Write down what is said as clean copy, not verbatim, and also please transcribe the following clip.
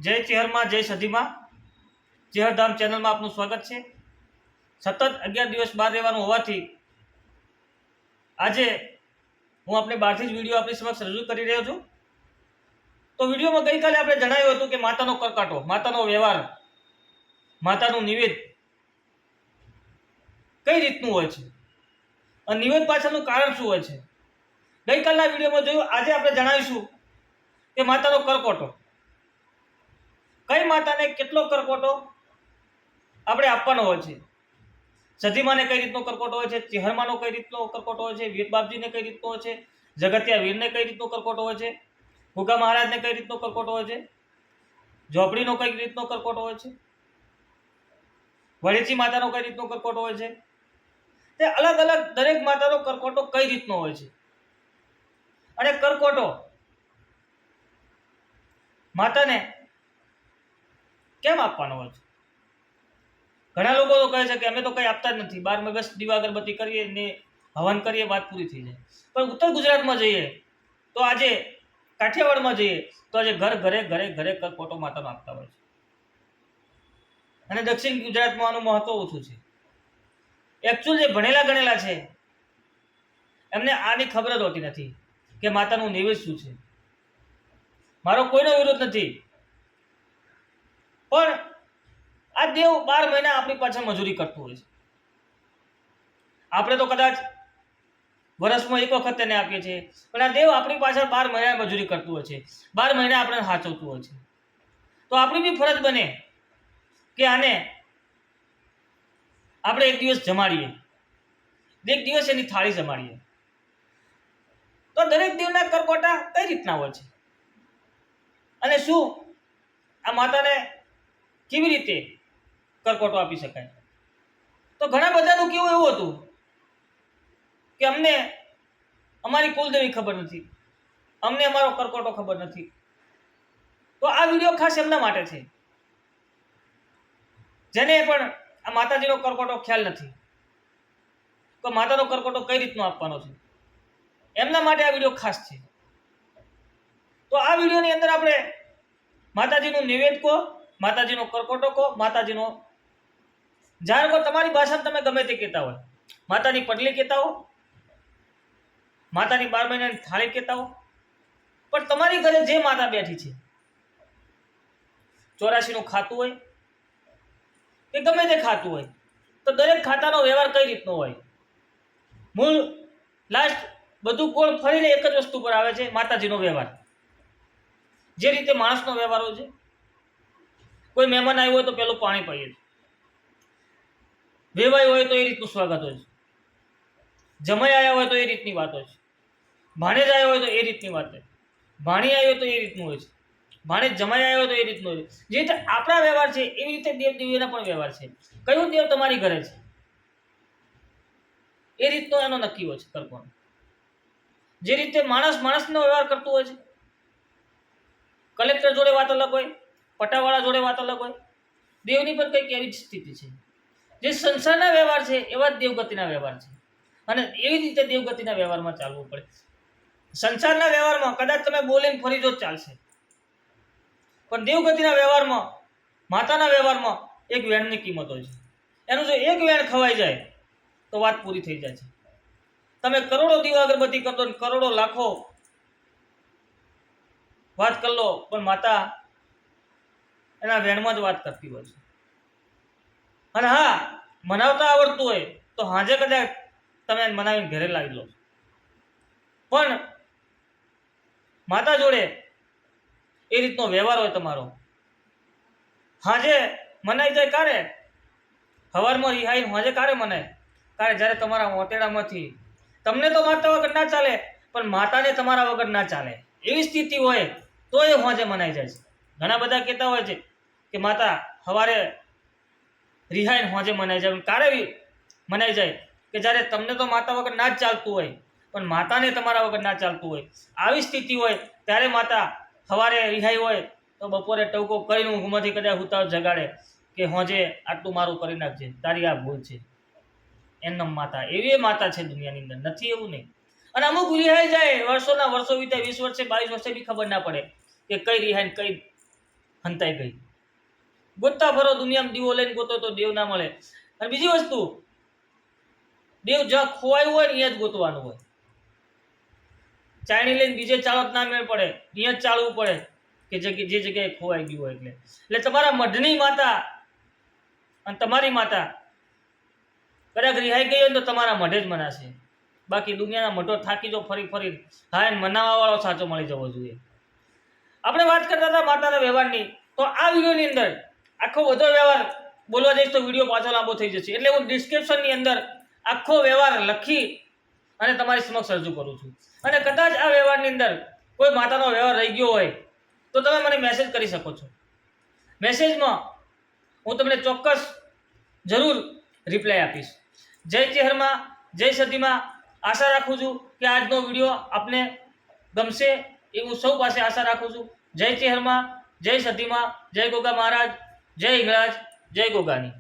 જય ચેહરમાં જય સધીમાં ચેહરધામ ચેનલમાં આપનું સ્વાગત છે। સતત 11 દિવસ બહાર રહેવાનું હોવાથી આજે હું આપણે બહારથી જ વિડીયો આપણી સમક્ષ રજૂ કરી રહ્યો છું। તો વિડીયોમાં ગઈકાલે આપણે જણાવ્યું હતું કે માતાનો કરકાટો, માતાનો વ્યવહાર, માતાનું નિવેદ કઈ રીતનું હોય છે અને નિવેદ પાછળનું કારણ શું હોય છે। ગઈકાલના વિડીયોમાં જોયું, આજે આપણે જણાવીશું કે માતાનો કરકોટો, કઈ માતાને કેટલો કરકોટો આપણે આપવાનો હોય છે। સધીમાને કઈ રીતનો કરકોટો હોય છે, ચેહરમાનો કઈ રીતનો કરકોટો હોય છે, વીર બાપજીને કઈ રીતનો હોય છે, જગતિયા વીરને કઈ રીતનો કરકોટો હોય છે, ભૂગા મહારાજને કઈ રીતનો કરકોટો હોય છે, ઝોપડીનો કઈ રીતનો કરકોટો હોય છે, વળેચી માતાનો કઈ રીતનો કરકોટો હોય છે। તે અલગ અલગ દરેક માતાનો કરકોટો કઈ રીતનો હોય છે અને કરકોટો માતાને કેમ આપવાનો હોય છે। ઘણા લોકો તો કહે છે કે અમે તો કંઈ આપતા જ નથી, 12 બસ દીવા અગરબત્તી કરીએ ને હવન કરીએ, વાત પૂરી થઈ જાય। પણ ઉત્તર ગુજરાતમાં જઈએ તો આજે કાઠિયાવાડમાં જઈએ તો આજે ઘરે ઘરે કરકોટો માતાનો આપતા હોય છે અને દક્ષિણ ગુજરાતમાં આનું મહત્વ ઓછું છે। એકચ્યુઅલ જે ભણેલા ગણેલા છે એમને આની ખબર જ હોતી નથી કે માતાનું નિવેદ શું છે। મારો કોઈનો વિરોધ નથી, પણ આ દેવ 12 મહિના આપણી પાછળ મજૂરી કરતું હોય છે। આપણે તો કદાચ વર્ષમાં એક વખત તેને આપીએ છીએ, પણ આ દેવ આપણી પાછળ 12 મહિના મજૂરી કરતું હોય છે, 12 મહિના આપણે સાચવતું હોય છે। તો આપણી બી ફરજ બને કે આને આપણે એક દિવસ જમાડીએ, એક દિવસ એની થાળી જમાડીએ। તો દરેક દેવના કરકોટા કઈ રીતના હોય છે અને શું આ માતાને કેવી રીતે કરકોટો આપી શકાય। તો ઘણા બધાનું કેવું એવું હતું કે અમને અમારી કુલદેવી ખબર નથી, અમને અમારો કરકોટો ખબર નથી। તો આ વિડીયો ખાસ એમના માટે છે જેને પણ આ માતાજીનો કરકોટો ખ્યાલ નથી, તો માતાનો કરકોટો કઈ રીતનો આપવાનો છે એમના માટે આ વિડીયો ખાસ છે। તો આ વિડીયોની અંદર આપણે માતાજીનું નિવેદ કહો, માતાજીનો કરકોટો કહો, માતાજીનો જાણ કહો, તમારી ભાષામાં તમે ગમે તે કહેતા હોય, માતાની પડલી કહેતા હો, માતાની 12 મહિનાની થાળી કહેતા હો, પણ તમારી ઘરે જે માતા બેઠી છે, 84નું ખાતું હોય કે ગમે તે ખાતું હોય, તો દરેક ખાતાનો વ્યવહાર કઈ રીતનો હોય, મૂળ લાસ્ટ બધું કોણ ફરીને એક જ વસ્તુ પર આવે છે, માતાજીનો વ્યવહાર। જે રીતે માણસનો વ્યવહાર હોય છે, કોઈ મહેમાન આવ્યો હોય તો પેલું પાણી પાઈએ છે, વેવાય હોય તો એ રીતનું સ્વાગત હોય છે, જમાઈ આવ્યા હોય તો એ રીતની વાત હોય છે, ભાણેજ આવ્યો હોય તો એ રીતની વાત હોય, ભાણી આવ્યો તો એ રીતનું હોય છે, ભાણેજ જમાઈ આવ્યો તો એ રીતનું હોય છે। જે રીતે આપણા વ્યવહાર છે એવી રીતે દેવ દેવીઓના પણ વ્યવહાર છે। કયું દેવ તમારી ઘરે છે એ રીતનો એનો નક્કી હોય છે કરવાનો। જે રીતે માણસનો વ્યવહાર કરતું હોય છે, કલેક્ટર જોડે વાત અલગ હોય, પટાવાળા જોડે વાત અલગ હોય, દેવની પણ કંઈક એવી જ સ્થિતિ છે। જે સંસારના વ્યવહાર છે એવા જ દેવગતિના વ્યવહાર છે અને એવી રીતે દેવગતિના વ્યવહારમાં ચાલવું પડે। સંસારના વ્યવહારમાં કદાચ તમે બોલીને ફરી જો ચાલશે, પણ દેવગતિના વ્યવહારમાં, માતાના વ્યવહારમાં એક વેણની કિંમત હોય છે। એનું જો એક વેણ ખવાઈ જાય તો વાત પૂરી થઈ જાય છે। તમે કરોડો દીવા અગરબત્તી કરતો, કરોડો લાખો વાત કરી લો, પણ માતા એના વેણમાં જ વાત કરતી હોય છે। અને હા, મનાવતા આવડતું હોય તો હાજે કદાચ તમે મનાવીને ઘરે લાવી લો, પણ માતા જોડે એ રીતનો વ્યવહાર હોય તમારો, હાજે મનાઈ જાય ક્યારે, સવારમાં રિહાઈ હાજે ક્યારે મનાય, ક્યારે જ્યારે તમારા મોતેડામાંથી તમને તો માતા વગર ના ચાલે, પણ માતાને તમારા વગર ના ચાલે એવી સ્થિતિ હોય તો એ હાજે મનાઈ જાય છે। ઘણા બધા કહેતા હોય છે કે માતા સવારે રિહાઈને હાજે મનાઈ જાય, ક્યારે મનાઈ જાય કે જ્યારે તમને તો માતા વગર ના જ ચાલતું હોય, પણ માતાને તમારા વગર ના ચાલતું હોય, આવી સ્થિતિ હોય ત્યારે માતા સવારે રિહાઈ હોય તો બપોરે ટવકો કરીને ઊંઘમાંથી કદાચ ઉતાવ જગાડે કે હોજે આટલું મારું કરી નાખજે, તારી આ ભૂલ છે। એમનો માતા એવી માતા છે દુનિયાની અંદર, નથી એવું નહીં। અને અમુક રિહાઈ જાય, વર્ષોના વર્ષો વીતે, 20 વર્ષે 22 વર્ષે બી ખબર ના પડે કે કઈ રિહાઈ કઈ હંતાઈ ગઈ. ગોતતા ફરો દુનિયામાં દીવો લઈને ગોતો તો દેવ ના મળે. અને બીજી વસ્તુ, દેવ જ્યાં ખોવાયું હોય ને અહીંયા જ ગોતવાનું હોય. ચાયણી લઈને બીજે ચાળો ના મેળ પડે, અહીંયા જ ચાળવું પડે કે જે જગ્યાએ ખોવાઈ ગયું હોય. એટલે તમારા મઢની માતા અને તમારી માતા કદાચ રિહાઈ ગઈ હોય તો તમારા મઢે જ મનાશે. બાકી દુનિયાના મઢો થાકી જો ફરી હા મનાવવા વાળો સાચો મળી જવો જોઈએ. આપણે વાત કરતા હતા માતાના વ્યવહારની, તો આ વિડીયોની અંદર આખો બધો વ્યવહાર બોલવા જઈશ તો વિડીયો પાછો લાંબો થઈ જશે. એટલે હું ડિસ્ક્રિપ્શનની અંદર આખો વ્યવહાર લખી અને તમારી સમક્ષ રજૂ કરું છું. અને કદાચ આ વ્યવહારની અંદર કોઈ માતાનો વ્યવહાર રહી ગયો હોય તો તમે મને મેસેજ કરી શકો છો. મેસેજમાં હું તમને ચોક્કસ જરૂર રિપ્લાય આપીશ. જય ચેહરમાં, જય સતીમાં. આશા રાખું છું કે આજનો વિડીયો આપને ગમશે એવું સૌ પાસે આશા રાખું છું. જય ચેહરમાં, જય સતીમાં, જય ગોગા મહારાજ, જય હિંગળાજ, જય ગોગાની.